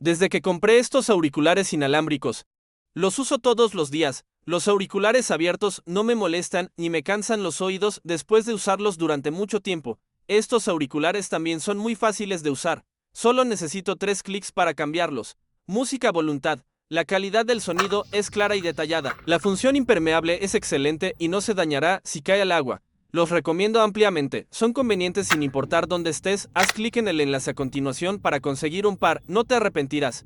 Desde que compré estos auriculares inalámbricos, los uso todos los días. Los auriculares abiertos no me molestan ni me cansan los oídos después de usarlos durante mucho tiempo. Estos auriculares también son muy fáciles de usar. Solo necesito 3 clics para cambiarlos. Música a voluntad. La calidad del sonido es clara y detallada. La función impermeable es excelente y no se dañará si cae al agua. Los recomiendo ampliamente. Son convenientes sin importar dónde estés. Haz clic en el enlace a continuación para conseguir un par. No te arrepentirás.